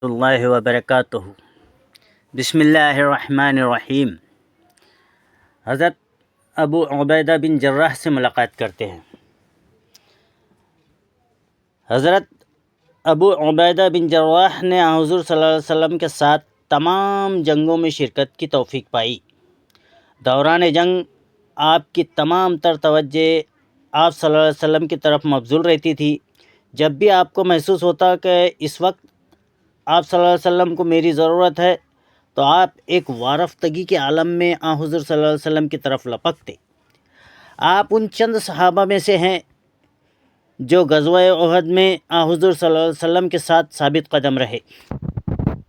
اللہ وبرکاتہ۔ بسم اللہ الرحمن الرحیم۔ حضرت ابو عبیدہ بن جراح سے ملاقات کرتے ہیں۔ حضرت ابو عبیدہ بن جراح نے حضور صلی اللہ علیہ وسلم کے ساتھ تمام جنگوں میں شرکت کی توفیق پائی۔ دوران جنگ آپ کی تمام تر توجہ آپ صلی اللہ علیہ وسلم کی طرف مبذول رہتی تھی۔ جب بھی آپ کو محسوس ہوتا کہ اس وقت آپ صلی اللہ علیہ وسلم کو میری ضرورت ہے تو آپ ایک وارفتگی کے عالم میں حضور صلی اللہ علیہ وسلم کی طرف لپکتے۔ آپ ان چند صحابہ میں سے ہیں جو غزوہ احد میں حضور صلی اللہ علیہ وسلم کے ساتھ ثابت قدم رہے۔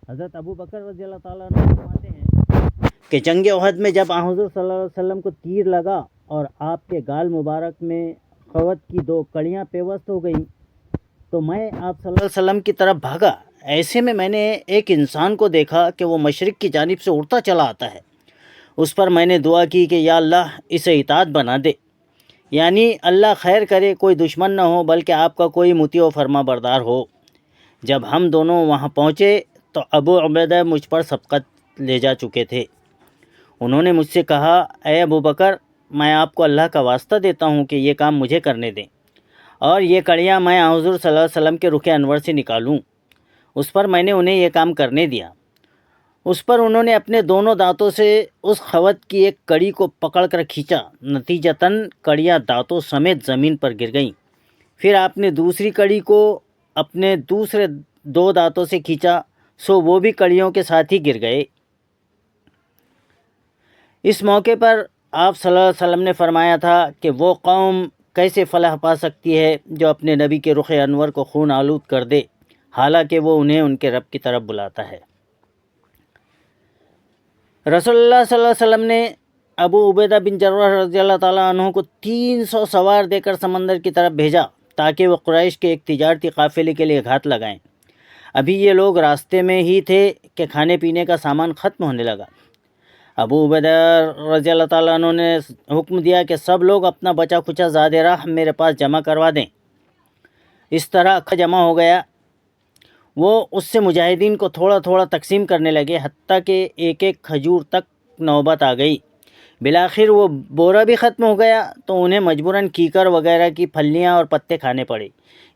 حضرت ابو بکر رضی اللہ تعالیٰ عنہ فرماتے ہیں کہ جنگ احد میں جب حضور صلی اللہ علیہ وسلم کو تیر لگا اور آپ کے گال مبارک میں قوت کی 2 کڑیاں پیوست ہو گئیں تو میں آپ صلی اللہ علیہ وسلم کی طرف بھاگا۔ ایسے میں نے ایک انسان کو دیکھا کہ وہ مشرق کی جانب سے اڑتا چلا آتا ہے۔ اس پر میں نے دعا کی کہ یا اللہ اسے اطاعت بنا دے، یعنی اللہ خیر کرے، کوئی دشمن نہ ہو بلکہ آپ کا کوئی مطیع و فرما بردار ہو۔ جب ہم دونوں وہاں پہنچے تو ابو عبیدہ مجھ پر سبقت لے جا چکے تھے۔ انہوں نے مجھ سے کہا، اے ابو بکر، میں آپ کو اللہ کا واسطہ دیتا ہوں کہ یہ کام مجھے کرنے دیں اور یہ کڑیاں میں حضور صلی اللہ علیہ وسلم کے رخ انور سے نکالوں۔ اس پر میں نے انہیں یہ کام کرنے دیا۔ اس پر انہوں نے اپنے دونوں دانتوں سے اس خوت کی ایک کڑی کو پکڑ کر کھینچا، نتیجتاً کڑیاں دانتوں سمیت زمین پر گر گئیں۔ پھر آپ نے دوسری کڑی کو اپنے دوسرے 2 دانتوں سے کھینچا، سو وہ بھی کڑیوں کے ساتھ ہی گر گئے۔ اس موقع پر آپ صلی اللہ علیہ وسلم نے فرمایا تھا کہ وہ قوم کیسے فلاح پا سکتی ہے جو اپنے نبی کے رخ انور کو خون آلود کر دے، حالانکہ وہ انہیں ان کے رب کی طرف بلاتا ہے۔ رسول اللہ صلی اللہ علیہ وسلم نے ابو عبیدہ بن جراح رضی اللہ تعالیٰ عنہ کو 300 سوار دے کر سمندر کی طرف بھیجا تاکہ وہ قریش کے ایک تجارتی قافلے کے لیے گھات لگائیں۔ ابھی یہ لوگ راستے میں ہی تھے کہ کھانے پینے کا سامان ختم ہونے لگا۔ ابو عبیدہ رضی اللہ تعالیٰ عنہ نے حکم دیا کہ سب لوگ اپنا بچا کھچا زاد راہ میرے پاس جمع کروا دیں۔ اس طرح جمع ہو گیا۔ وہ اس سے مجاہدین کو تھوڑا تھوڑا تقسیم کرنے لگے، حتیٰ کہ ایک ایک کھجور تک نوبت آ گئی۔ بالآخر وہ بورا بھی ختم ہو گیا تو انہیں مجبوراً کیکر وغیرہ کی پھلیاں اور پتے کھانے پڑے۔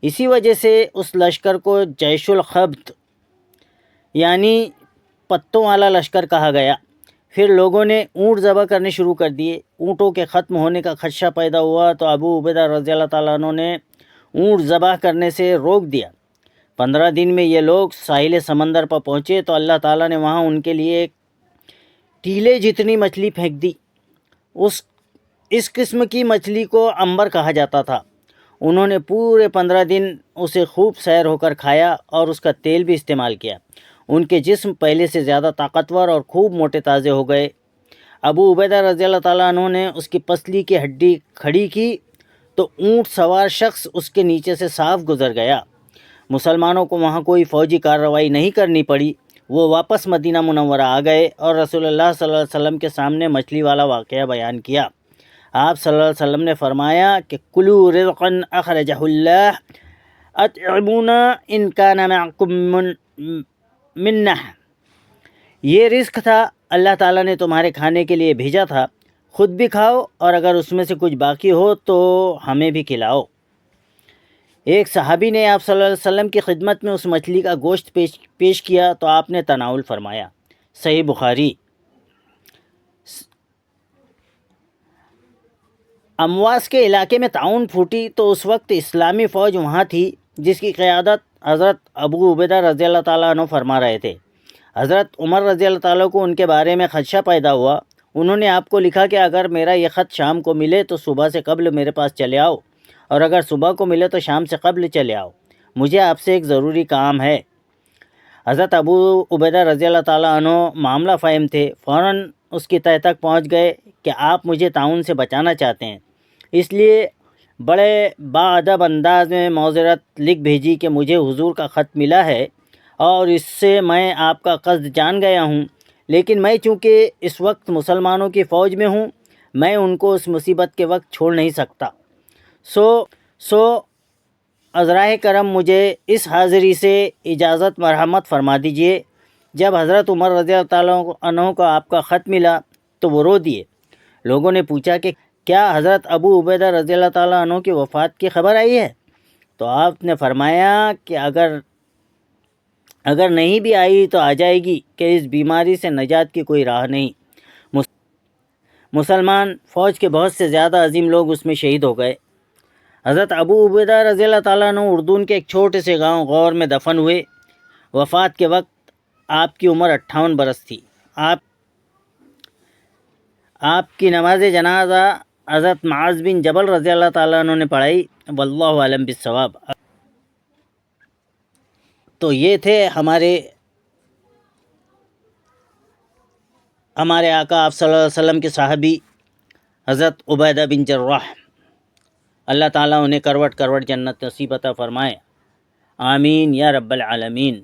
اسی وجہ سے اس لشکر کو جیش الخبط یعنی پتوں والا لشکر کہا گیا۔ پھر لوگوں نے اونٹ ذبح کرنے شروع کر دیے۔ اونٹوں کے ختم ہونے کا خدشہ پیدا ہوا تو ابو عبیدہ رضی اللہ تعالیٰ عنہ نے اونٹ ذبح کرنے سے روک دیا۔ 15 دن میں یہ لوگ ساحل سمندر پر پہنچے تو اللہ تعالیٰ نے وہاں ان کے لیے ایک ٹیلے جتنی مچھلی پھینک دی۔ اس قسم کی مچھلی کو عنبر کہا جاتا تھا۔ انہوں نے پورے 15 دن اسے خوب سیر ہو کر کھایا اور اس کا تیل بھی استعمال کیا۔ ان کے جسم پہلے سے زیادہ طاقتور اور خوب موٹے تازے ہو گئے۔ ابو عبیدہ رضی اللہ تعالیٰ عنہ نے اس کی پسلی کی ہڈی کھڑی کی تو اونٹ سوار شخص اس کے نیچے سے صاف گزر گیا۔ مسلمانوں کو وہاں کوئی فوجی کارروائی نہیں کرنی پڑی۔ وہ واپس مدینہ منورہ آ گئے اور رسول اللہ صلی اللہ علیہ وسلم کے سامنے مچھلی والا واقعہ بیان کیا۔ آپ صلی اللہ علیہ وسلم نے فرمایا کہ کلوا رزقا اخرجہ اللہ اطعمونا ان کان معکم منہ۔ یہ رزق تھا اللہ تعالیٰ نے تمہارے کھانے کے لیے بھیجا تھا، خود بھی کھاؤ اور اگر اس میں سے کچھ باقی ہو تو ہمیں بھی کھلاؤ۔ ایک صحابی نے آپ صلی اللہ علیہ وسلم کی خدمت میں اس مچھلی کا گوشت پیش کیا تو آپ نے تناول فرمایا۔ صحیح بخاری۔ امواس کے علاقے میں طاعون پھوٹی تو اس وقت اسلامی فوج وہاں تھی جس کی قیادت حضرت ابو عبیدہ رضی اللہ تعالیٰ عنہ فرما رہے تھے۔ حضرت عمر رضی اللہ تعالیٰ کو ان کے بارے میں خدشہ پیدا ہوا۔ انہوں نے آپ کو لکھا کہ اگر میرا یہ خط شام کو ملے تو صبح سے قبل میرے پاس چلے آؤ، اور اگر صبح کو ملے تو شام سے قبل چلے آؤ، مجھے آپ سے ایک ضروری کام ہے۔ حضرت ابو عبیدہ رضی اللہ تعالیٰ عنہ معاملہ فہم تھے، فوراً اس کی تہہ تک پہنچ گئے کہ آپ مجھے طاعون سے بچانا چاہتے ہیں، اس لیے بڑے باادب انداز میں معذرت لکھ بھیجی کہ مجھے حضور کا خط ملا ہے اور اس سے میں آپ کا قصد جان گیا ہوں، لیکن میں چونکہ اس وقت مسلمانوں کی فوج میں ہوں، میں ان کو اس مصیبت کے وقت چھوڑ نہیں سکتا۔ سو عذرائے کرم مجھے اس حاضری سے اجازت مرحمت فرما دیجیے۔ جب حضرت عمر رضی اللہ تعالیٰ عنہ کو آپ کا خط ملا تو وہ رو دیے۔ لوگوں نے پوچھا کہ کیا حضرت ابو عبیدہ رضی اللہ تعالیٰ عنہ کی وفات کی خبر آئی ہے؟ تو آپ نے فرمایا کہ اگر نہیں بھی آئی تو آ جائے گی، کہ اس بیماری سے نجات کی کوئی راہ نہیں۔ مسلمان فوج کے بہت سے زیادہ عظیم لوگ اس میں شہید ہو گئے۔ حضرت ابو عبیدہ رضی اللہ تعالیٰ عنہ اردون کے ایک چھوٹے سے گاؤں غور میں دفن ہوئے۔ وفات کے وقت آپ کی عمر 58 برس تھی۔ آپ کی نماز جنازہ حضرت معاذ بن جبل رضی اللہ تعالیٰ عنہ نے پڑھائی۔ واللہ عالم بالصواب۔ تو یہ تھے ہمارے آقا آپ صلی اللہ علیہ وسلم کے صحابی حضرت عبیدہ بن جراح۔ اللہ تعالیٰ انہیں کروٹ کروٹ جنت نصیب عطا فرمائے، آمین یا رب العالمین۔